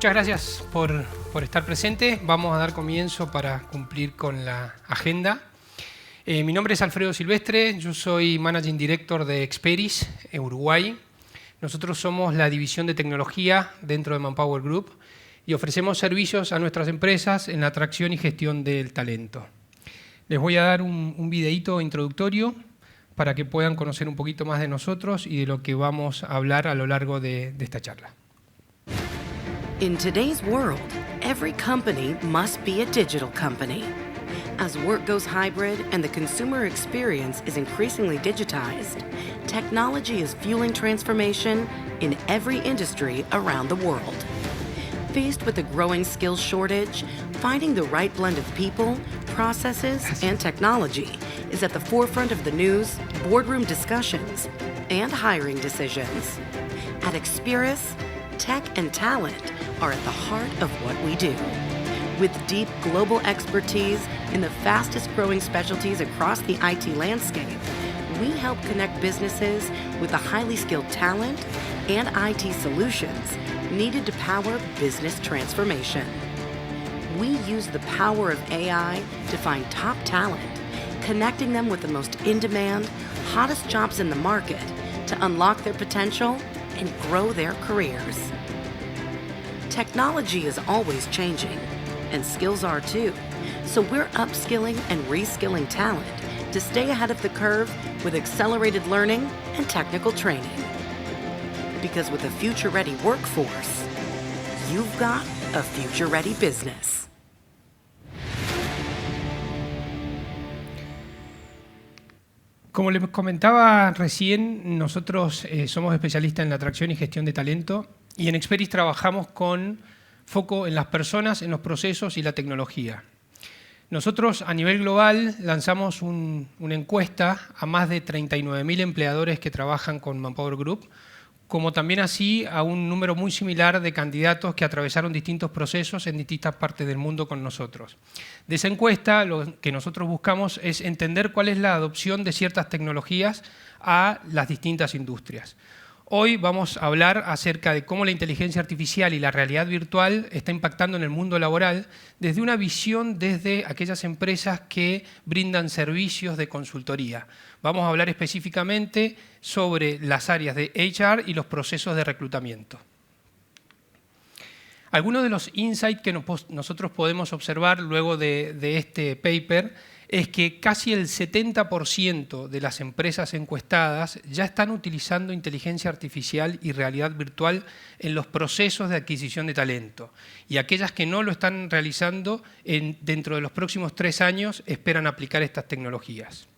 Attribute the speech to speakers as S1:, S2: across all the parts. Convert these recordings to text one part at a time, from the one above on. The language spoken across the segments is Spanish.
S1: Muchas gracias por estar presente. Vamos a dar comienzo para cumplir con la agenda. Mi nombre es Alfredo Silvestre, yo soy Managing Director de Experis, Uruguay. Nosotros somos la división de tecnología dentro de Manpower Group y ofrecemos servicios a nuestras empresas en la atracción y gestión del talento. Les voy a dar un videíto introductorio para que puedan conocer un poquito más de nosotros y de lo que vamos a hablar a lo largo de esta charla.
S2: In today's world, every company must be a digital company. As work goes hybrid and the consumer experience is increasingly digitized, technology is fueling transformation in every industry around the world. Faced with a growing skills shortage, finding the right blend of people, processes, and technology is at the forefront of the news, boardroom discussions, and hiring decisions. At Experis, tech and talent are at the heart of what we do. With deep global expertise in the fastest growing specialties across the IT landscape, we help connect businesses with the highly skilled talent and IT solutions needed to power business transformation. We use the power of AI to find top talent, connecting them with the most in-demand, hottest jobs in the market to unlock their potential and grow their careers. Technology is always changing, and skills are too. So we're upskilling and reskilling talent to stay ahead of the curve with accelerated learning and technical training. Because with a future-ready workforce, you've got a future-ready business.
S1: Como les comentaba recién, nosotros somos especialistas en la atracción y gestión de talento y en Experis trabajamos con foco en las personas, en los procesos y la tecnología. Nosotros a nivel global lanzamos una encuesta a más de 39.000 empleadores que trabajan con Manpower Group, como también así a un número muy similar de candidatos que atravesaron distintos procesos en distintas partes del mundo con nosotros. De esa encuesta lo que nosotros buscamos es entender cuál es la adopción de ciertas tecnologías a las distintas industrias. Hoy vamos a hablar acerca de cómo la inteligencia artificial y la realidad virtual está impactando en el mundo laboral desde una visión desde aquellas empresas que brindan servicios de consultoría. Vamos a hablar específicamente sobre las áreas de HR y los procesos de reclutamiento. Algunos de los insights que nosotros podemos observar luego de este paper es que casi el 70% de las empresas encuestadas ya están utilizando inteligencia artificial y realidad virtual en los procesos de adquisición de talento. Y aquellas que no lo están realizando, dentro de los próximos 3 años, esperan aplicar estas tecnologías.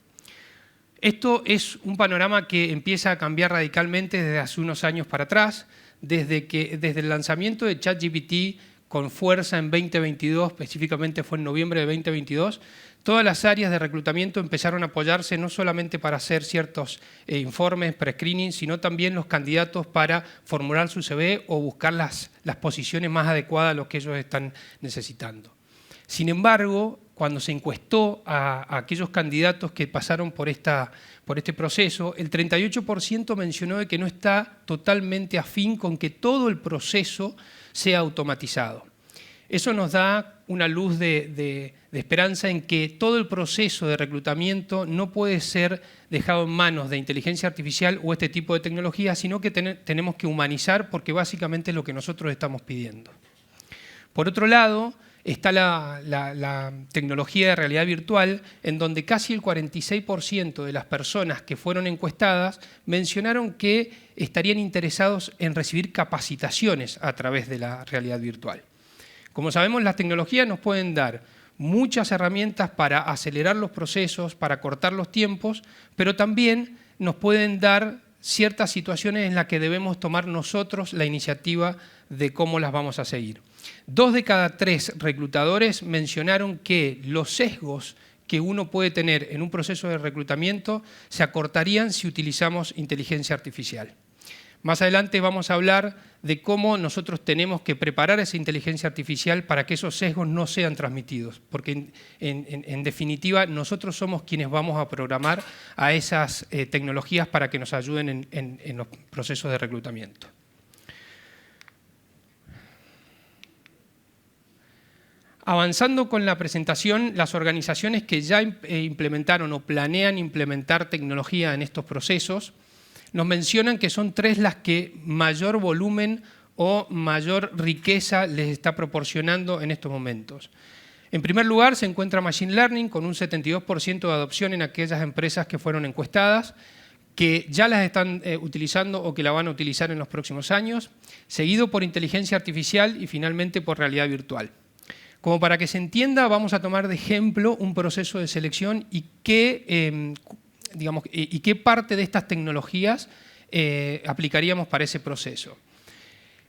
S1: Esto es un panorama que empieza a cambiar radicalmente desde hace unos años para atrás, desde el lanzamiento de ChatGPT con fuerza en 2022, específicamente fue en noviembre de 2022, todas las áreas de reclutamiento empezaron a apoyarse no solamente para hacer ciertos informes pre-screening, sino también los candidatos para formular su CV o buscar las posiciones más adecuadas a lo que ellos están necesitando. Sin embargo, cuando se encuestó a aquellos candidatos que pasaron por este proceso, el 38% mencionó de que no está totalmente afín con que todo el proceso sea automatizado. Eso nos da una luz de esperanza en que todo el proceso de reclutamiento no puede ser dejado en manos de inteligencia artificial o este tipo de tecnología, sino que tenemos que humanizar porque básicamente es lo que nosotros estamos pidiendo. Por otro lado, está la tecnología de realidad virtual, en donde casi el 46% de las personas que fueron encuestadas mencionaron que estarían interesados en recibir capacitaciones a través de la realidad virtual. Como sabemos, las tecnologías nos pueden dar muchas herramientas para acelerar los procesos, para cortar los tiempos, pero también nos pueden dar ciertas situaciones en las que debemos tomar nosotros la iniciativa de cómo las vamos a seguir. 2 de cada 3 reclutadores mencionaron que los sesgos que uno puede tener en un proceso de reclutamiento se acortarían si utilizamos inteligencia artificial. Más adelante vamos a hablar de cómo nosotros tenemos que preparar esa inteligencia artificial para que esos sesgos no sean transmitidos, porque en definitiva nosotros somos quienes vamos a programar a esas tecnologías para que nos ayuden en los procesos de reclutamiento. Avanzando con la presentación, las organizaciones que ya implementaron o planean implementar tecnología en estos procesos nos mencionan que son 3 las que mayor volumen o mayor riqueza les está proporcionando en estos momentos. En primer lugar se encuentra Machine Learning con un 72% de adopción en aquellas empresas que fueron encuestadas, que ya las están utilizando o que la van a utilizar en los próximos años, seguido por inteligencia artificial y finalmente por realidad virtual. Como para que se entienda, vamos a tomar de ejemplo un proceso de selección y qué parte de estas tecnologías aplicaríamos para ese proceso.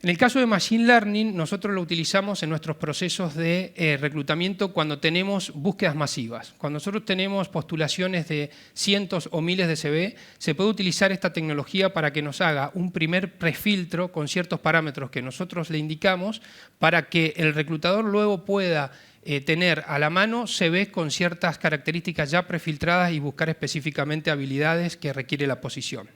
S1: En el caso de Machine Learning, nosotros lo utilizamos en nuestros procesos de reclutamiento cuando tenemos búsquedas masivas. Cuando nosotros tenemos postulaciones de cientos o miles de CV, se puede utilizar esta tecnología para que nos haga un primer prefiltro con ciertos parámetros que nosotros le indicamos para que el reclutador luego pueda tener a la mano CVs con ciertas características ya prefiltradas y buscar específicamente habilidades que requiere la posición.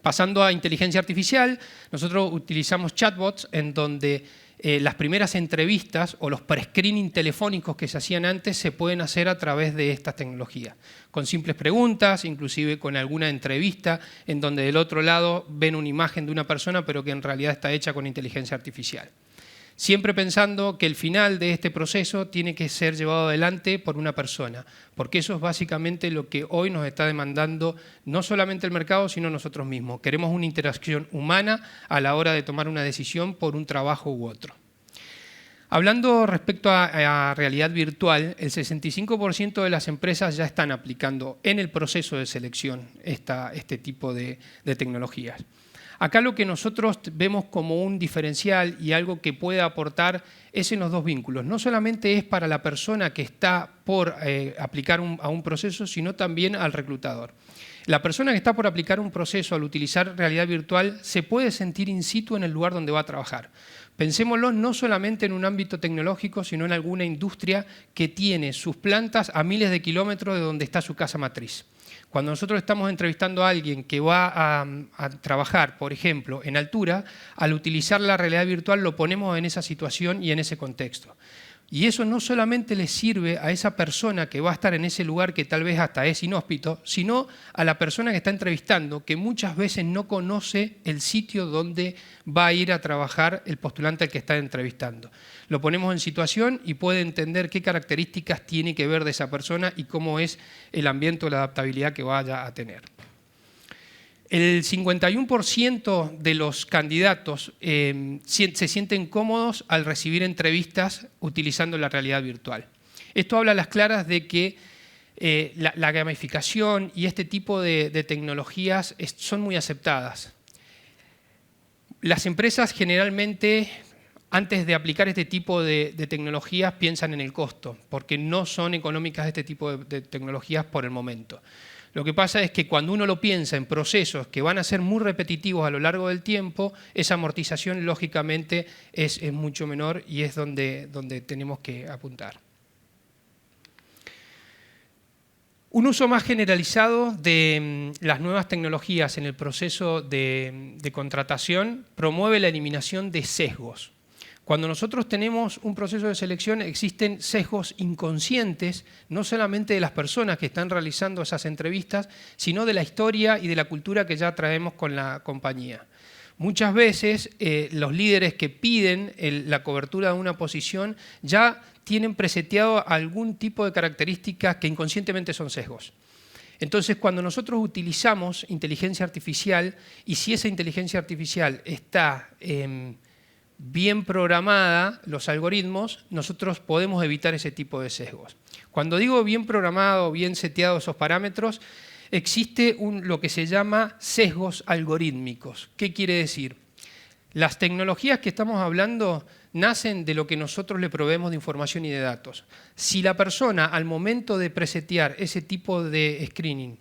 S1: Pasando a inteligencia artificial, nosotros utilizamos chatbots en donde las primeras entrevistas o los pre-screening telefónicos que se hacían antes se pueden hacer a través de estas tecnologías, con simples preguntas, inclusive con alguna entrevista en donde del otro lado ven una imagen de una persona pero que en realidad está hecha con inteligencia artificial. Siempre pensando que el final de este proceso tiene que ser llevado adelante por una persona, porque eso es básicamente lo que hoy nos está demandando no solamente el mercado, sino nosotros mismos. Queremos una interacción humana a la hora de tomar una decisión por un trabajo u otro. Hablando respecto a realidad virtual, el 65% de las empresas ya están aplicando en el proceso de selección este tipo de tecnologías. Acá lo que nosotros vemos como un diferencial y algo que puede aportar es en los dos vínculos. No solamente es para la persona que está por aplicar a un proceso, sino también al reclutador. La persona que está por aplicar un proceso al utilizar realidad virtual se puede sentir in situ en el lugar donde va a trabajar. Pensémoslo no solamente en un ámbito tecnológico, sino en alguna industria que tiene sus plantas a miles de kilómetros de donde está su casa matriz. Cuando nosotros estamos entrevistando a alguien que va a trabajar, por ejemplo, en altura, al utilizar la realidad virtual lo ponemos en esa situación y en ese contexto. Y eso no solamente le sirve a esa persona que va a estar en ese lugar que tal vez hasta es inhóspito, sino a la persona que está entrevistando, que muchas veces no conoce el sitio donde va a ir a trabajar el postulante al que está entrevistando. Lo ponemos en situación y puede entender qué características tiene que ver de esa persona y cómo es el ambiente o la adaptabilidad que vaya a tener. El 51% de los candidatos se sienten cómodos al recibir entrevistas utilizando la realidad virtual. Esto habla a las claras de que la gamificación y este tipo de tecnologías son muy aceptadas. Las empresas generalmente, antes de aplicar este tipo de tecnologías, piensan en el costo, porque no son económicas este tipo de tecnologías por el momento. Lo que pasa es que cuando uno lo piensa en procesos que van a ser muy repetitivos a lo largo del tiempo, esa amortización lógicamente es mucho menor y es donde tenemos que apuntar. Un uso más generalizado de las nuevas tecnologías en el proceso de contratación promueve la eliminación de sesgos. Cuando nosotros tenemos un proceso de selección existen sesgos inconscientes, no solamente de las personas que están realizando esas entrevistas, sino de la historia y de la cultura que ya traemos con la compañía. Muchas veces los líderes que piden la cobertura de una posición ya tienen preseteado algún tipo de características que inconscientemente son sesgos. Entonces, cuando nosotros utilizamos inteligencia artificial y si esa inteligencia artificial está bien programada, los algoritmos, nosotros podemos evitar ese tipo de sesgos. Cuando digo bien programado, bien seteados esos parámetros, existe lo que se llama sesgos algorítmicos. ¿Qué quiere decir? Las tecnologías que estamos hablando nacen de lo que nosotros le proveemos de información y de datos. Si la persona, al momento de presetear ese tipo de screening,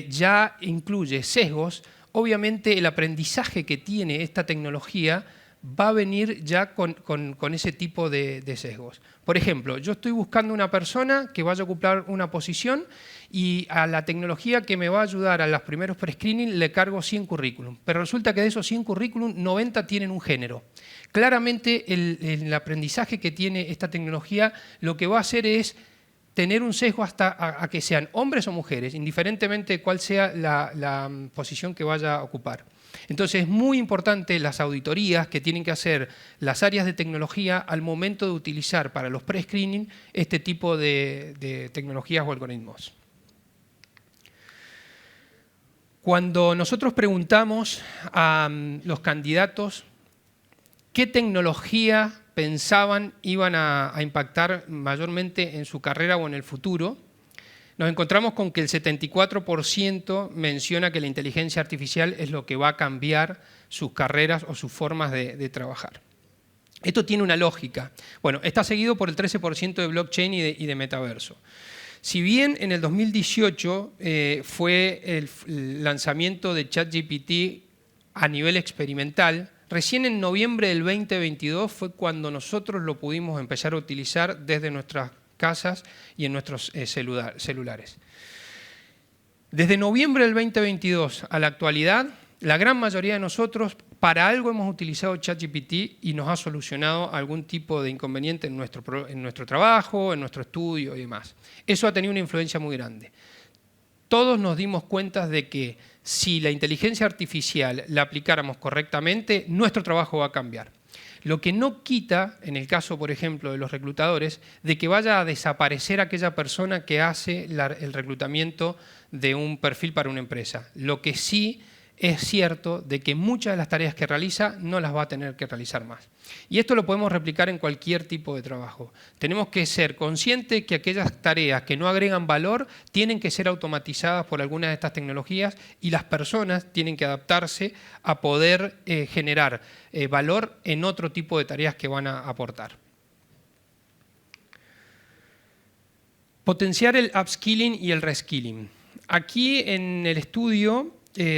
S1: ya incluye sesgos, obviamente el aprendizaje que tiene esta tecnología va a venir ya con ese tipo de sesgos. Por ejemplo, yo estoy buscando una persona que vaya a ocupar una posición y a la tecnología que me va a ayudar a los primeros pre-screening le cargo 100 currículum, pero resulta que de esos 100 currículum, 90 tienen un género. Claramente el aprendizaje que tiene esta tecnología lo que va a hacer es tener un sesgo hasta a que sean hombres o mujeres, indiferentemente de cuál sea la posición que vaya a ocupar. Entonces es muy importante las auditorías que tienen que hacer las áreas de tecnología al momento de utilizar para los pre-screening este tipo de tecnologías o algoritmos. Cuando nosotros preguntamos a los candidatos qué tecnología pensaban iban a impactar mayormente en su carrera o en el futuro, nos encontramos con que el 74% menciona que la inteligencia artificial es lo que va a cambiar sus carreras o sus formas de trabajar. Esto tiene una lógica. Bueno, está seguido por el 13% de blockchain y de metaverso. Si bien en el 2018 fue el lanzamiento de ChatGPT a nivel experimental, recién en noviembre del 2022 fue cuando nosotros lo pudimos empezar a utilizar desde nuestras casas y en nuestros celulares. Desde noviembre del 2022 a la actualidad, la gran mayoría de nosotros para algo hemos utilizado ChatGPT y nos ha solucionado algún tipo de inconveniente en nuestro trabajo, en nuestro estudio y demás. Eso ha tenido una influencia muy grande. Todos nos dimos cuenta de que si la inteligencia artificial la aplicáramos correctamente, nuestro trabajo va a cambiar. Lo que no quita, en el caso, por ejemplo, de los reclutadores, de que vaya a desaparecer aquella persona que hace el reclutamiento de un perfil para una empresa. Lo que sí es cierto de que muchas de las tareas que realiza no las va a tener que realizar más. Y esto lo podemos replicar en cualquier tipo de trabajo. Tenemos que ser conscientes que aquellas tareas que no agregan valor tienen que ser automatizadas por alguna de estas tecnologías y las personas tienen que adaptarse a poder generar valor en otro tipo de tareas que van a aportar. Potenciar el upskilling y el reskilling. Aquí en el estudio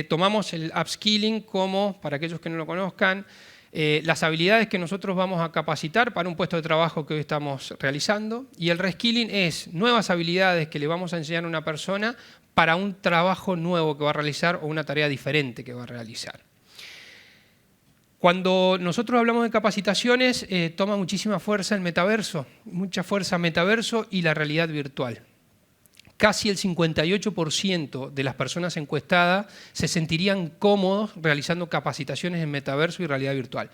S1: tomamos el upskilling como, para aquellos que no lo conozcan, las habilidades que nosotros vamos a capacitar para un puesto de trabajo que hoy estamos realizando, y el reskilling es nuevas habilidades que le vamos a enseñar a una persona para un trabajo nuevo que va a realizar o una tarea diferente que va a realizar. Cuando nosotros hablamos de capacitaciones, toma muchísima fuerza el metaverso, mucha fuerza metaverso y la realidad virtual. Casi el 58% de las personas encuestadas se sentirían cómodos realizando capacitaciones en metaverso y realidad virtual.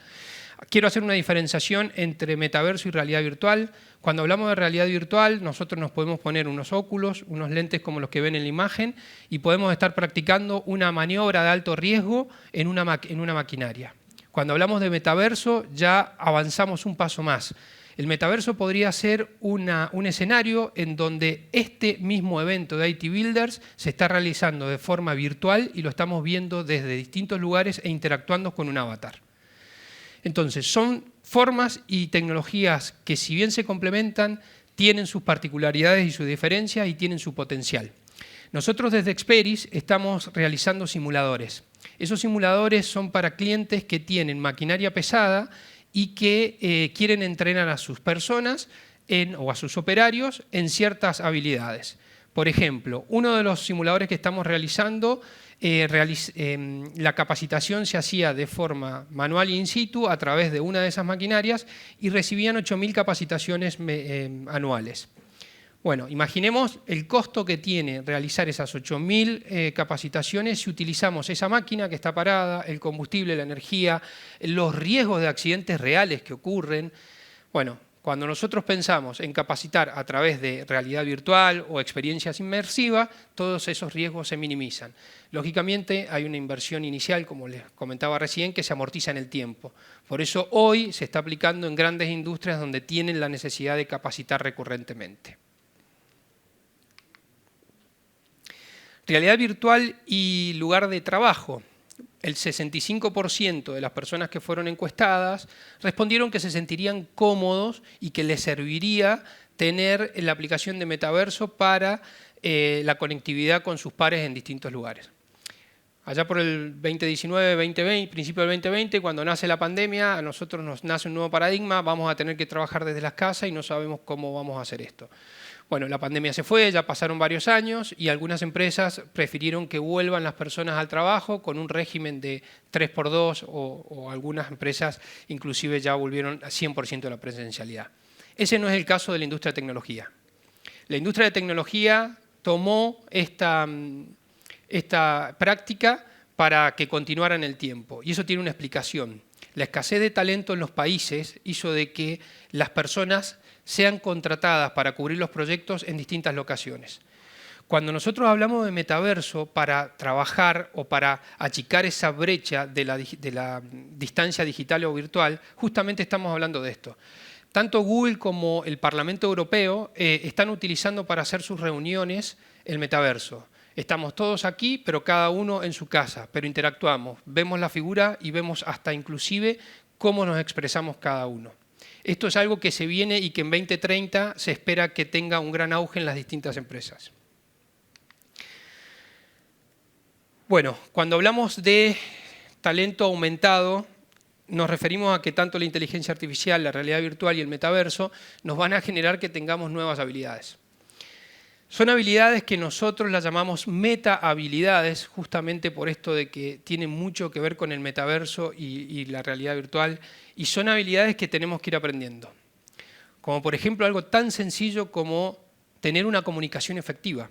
S1: Quiero hacer una diferenciación entre metaverso y realidad virtual. Cuando hablamos de realidad virtual, nosotros nos podemos poner unos óculos, unos lentes como los que ven en la imagen, y podemos estar practicando una maniobra de alto riesgo en una maquinaria. Cuando hablamos de metaverso, ya avanzamos un paso más. El metaverso podría ser un escenario en donde este mismo evento de IT Builders se está realizando de forma virtual y lo estamos viendo desde distintos lugares e interactuando con un avatar. Entonces, son formas y tecnologías que, si bien se complementan, tienen sus particularidades y sus diferencias y tienen su potencial. Nosotros desde Experis estamos realizando simuladores. Esos simuladores son para clientes que tienen maquinaria pesada y que quieren entrenar a sus personas o a sus operarios en ciertas habilidades. Por ejemplo, uno de los simuladores que estamos realizando, la capacitación se hacía de forma manual e in situ a través de una de esas maquinarias y recibían 8.000 capacitaciones anuales. Bueno, imaginemos el costo que tiene realizar esas 8.000 capacitaciones si utilizamos esa máquina que está parada, el combustible, la energía, los riesgos de accidentes reales que ocurren. Bueno, cuando nosotros pensamos en capacitar a través de realidad virtual o experiencias inmersivas, todos esos riesgos se minimizan. Lógicamente hay una inversión inicial, como les comentaba recién, que se amortiza en el tiempo. Por eso hoy se está aplicando en grandes industrias donde tienen la necesidad de capacitar recurrentemente. Realidad virtual y lugar de trabajo. El 65% de las personas que fueron encuestadas respondieron que se sentirían cómodos y que les serviría tener la aplicación de metaverso para la conectividad con sus pares en distintos lugares. Allá por el 2019, 2020, principio del 2020, cuando nace la pandemia, a nosotros nos nace un nuevo paradigma, vamos a tener que trabajar desde las casas y no sabemos cómo vamos a hacer esto. Bueno, la pandemia se fue, ya pasaron varios años y algunas empresas prefirieron que vuelvan las personas al trabajo con un régimen de 3x2 o algunas empresas inclusive ya volvieron a 100% de la presencialidad. Ese no es el caso de la industria de tecnología. La industria de tecnología tomó esta práctica para que continuara en el tiempo y eso tiene una explicación. La escasez de talento en los países hizo de que las personas sean contratadas para cubrir los proyectos en distintas locaciones. Cuando nosotros hablamos de metaverso para trabajar o para achicar esa brecha de la distancia digital o virtual, justamente estamos hablando de esto. Tanto Google como el Parlamento Europeo están utilizando para hacer sus reuniones el metaverso. Estamos todos aquí, pero cada uno en su casa, pero interactuamos, vemos la figura y vemos hasta inclusive cómo nos expresamos cada uno. Esto es algo que se viene y que en 2030 se espera que tenga un gran auge en las distintas empresas. Bueno, cuando hablamos de talento aumentado, nos referimos a que tanto la inteligencia artificial, la realidad virtual y el metaverso nos van a generar que tengamos nuevas habilidades. Son habilidades que nosotros las llamamos meta-habilidades, justamente por esto de que tienen mucho que ver con el metaverso y la realidad virtual, y son habilidades que tenemos que ir aprendiendo. Como por ejemplo algo tan sencillo como tener una comunicación efectiva.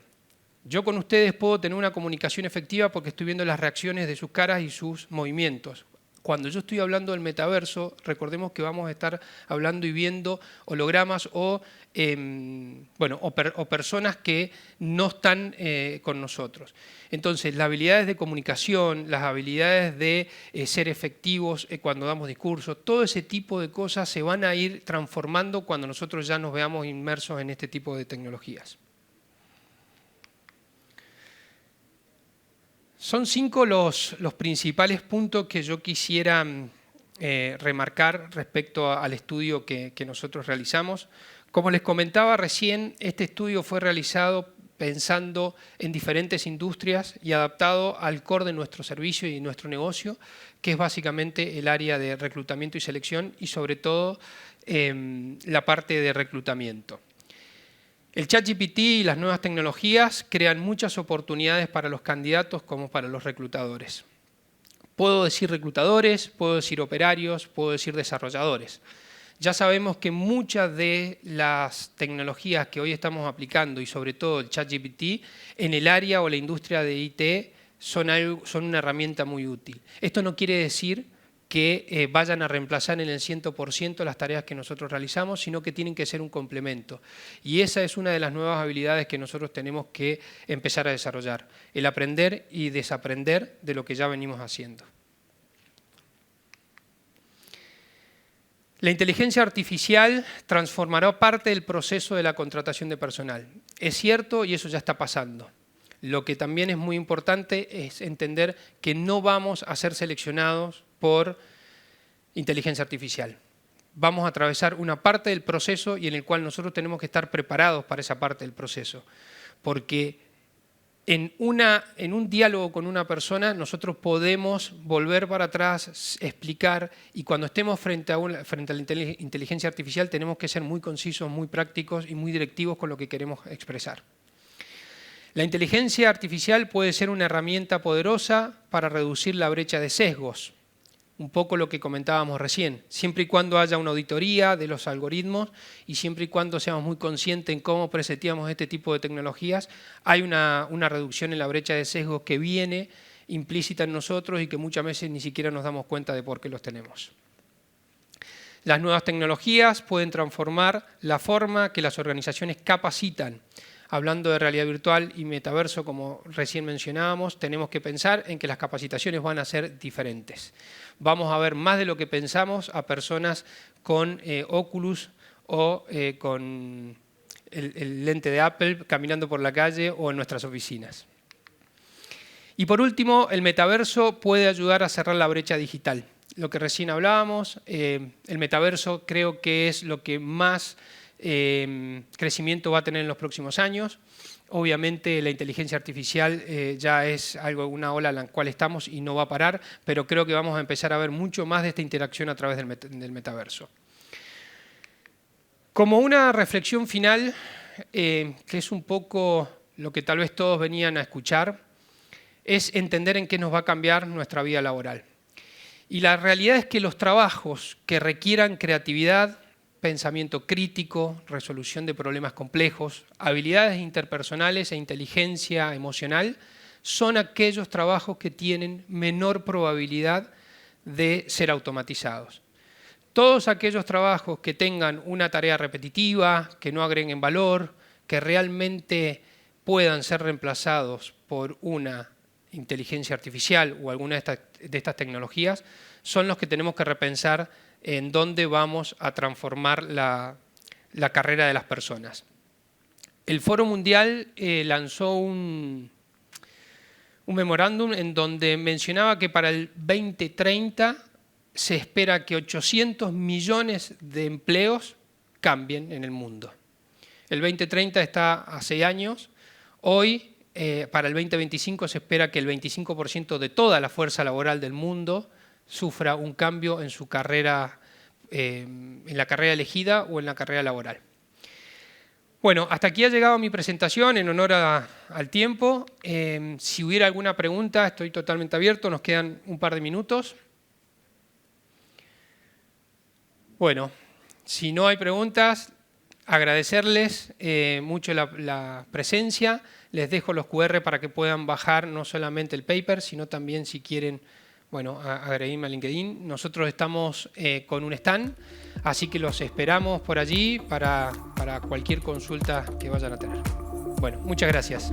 S1: Yo con ustedes puedo tener una comunicación efectiva porque estoy viendo las reacciones de sus caras y sus movimientos. Cuando yo estoy hablando del metaverso, recordemos que vamos a estar hablando y viendo hologramas o personas que no están con nosotros. Entonces, las habilidades de comunicación, las habilidades de ser efectivos cuando damos discursos, todo ese tipo de cosas se van a ir transformando cuando nosotros ya nos veamos inmersos en este tipo de tecnologías. Son 5 los principales puntos que yo quisiera remarcar respecto al estudio que nosotros realizamos. Como les comentaba recién, este estudio fue realizado pensando en diferentes industrias y adaptado al core de nuestro servicio y nuestro negocio, que es básicamente el área de reclutamiento y selección y sobre todo la parte de reclutamiento. El ChatGPT y las nuevas tecnologías crean muchas oportunidades para los candidatos como para los reclutadores. Puedo decir reclutadores, puedo decir operarios, puedo decir desarrolladores. Ya sabemos que muchas de las tecnologías que hoy estamos aplicando y sobre todo el ChatGPT en el área o la industria de IT son una herramienta muy útil. Esto no quiere decir que vayan a reemplazar en el 100% las tareas que nosotros realizamos, sino que tienen que ser un complemento. Y esa es una de las nuevas habilidades que nosotros tenemos que empezar a desarrollar, el aprender y desaprender de lo que ya venimos haciendo. La inteligencia artificial transformará parte del proceso de la contratación de personal. Es cierto y eso ya está pasando. Lo que también es muy importante es entender que no vamos a ser seleccionados por inteligencia artificial. Vamos a atravesar una parte del proceso y en el cual nosotros tenemos que estar preparados para esa parte del proceso. Porque en un diálogo con una persona nosotros podemos volver para atrás, explicar y cuando estemos frente a la inteligencia artificial tenemos que ser muy concisos, muy prácticos y muy directivos con lo que queremos expresar. La inteligencia artificial puede ser una herramienta poderosa para reducir la brecha de sesgos. Un poco lo que comentábamos recién, siempre y cuando haya una auditoría de los algoritmos y siempre y cuando seamos muy conscientes en cómo preseteamos este tipo de tecnologías, hay una reducción en la brecha de sesgos que viene implícita en nosotros y que muchas veces ni siquiera nos damos cuenta de por qué los tenemos. Las nuevas tecnologías pueden transformar la forma que las organizaciones capacitan. Hablando de realidad virtual y metaverso, como recién mencionábamos, tenemos que pensar en que las capacitaciones van a ser diferentes. Vamos a ver más de lo que pensamos a personas con Oculus o con el lente de Apple caminando por la calle o en nuestras oficinas. Y por último, el metaverso puede ayudar a cerrar la brecha digital. Lo que recién hablábamos, el metaverso creo que es lo que más crecimiento va a tener en los próximos años. Obviamente la inteligencia artificial ya es una ola en la cual estamos y no va a parar, pero creo que vamos a empezar a ver mucho más de esta interacción a través del metaverso. Como una reflexión final, que es un poco lo que tal vez todos venían a escuchar, es entender en qué nos va a cambiar nuestra vida laboral. Y la realidad es que los trabajos que requieran creatividad, pensamiento crítico, resolución de problemas complejos, habilidades interpersonales e inteligencia emocional, son aquellos trabajos que tienen menor probabilidad de ser automatizados. Todos aquellos trabajos que tengan una tarea repetitiva, que no agreguen valor, que realmente puedan ser reemplazados por una inteligencia artificial o alguna de estas tecnologías, son los que tenemos que repensar en dónde vamos a transformar la carrera de las personas. El Foro Mundial lanzó un memorándum en donde mencionaba que para el 2030 se espera que 800 millones de empleos cambien en el mundo. El 2030 está a 6 años. Hoy, para el 2025, se espera que el 25% de toda la fuerza laboral del mundo sufra un cambio en su carrera, en la carrera elegida o en la carrera laboral. Bueno, hasta aquí ha llegado mi presentación en honor al tiempo. Si hubiera alguna pregunta, estoy totalmente abierto, nos quedan un par de minutos. Bueno, si no hay preguntas, agradecerles mucho la presencia. Les dejo los QR para que puedan bajar no solamente el paper, sino también si quieren, bueno, agregarme a LinkedIn. Nosotros estamos con un stand, así que los esperamos por allí para cualquier consulta que vayan a tener. Bueno, muchas gracias.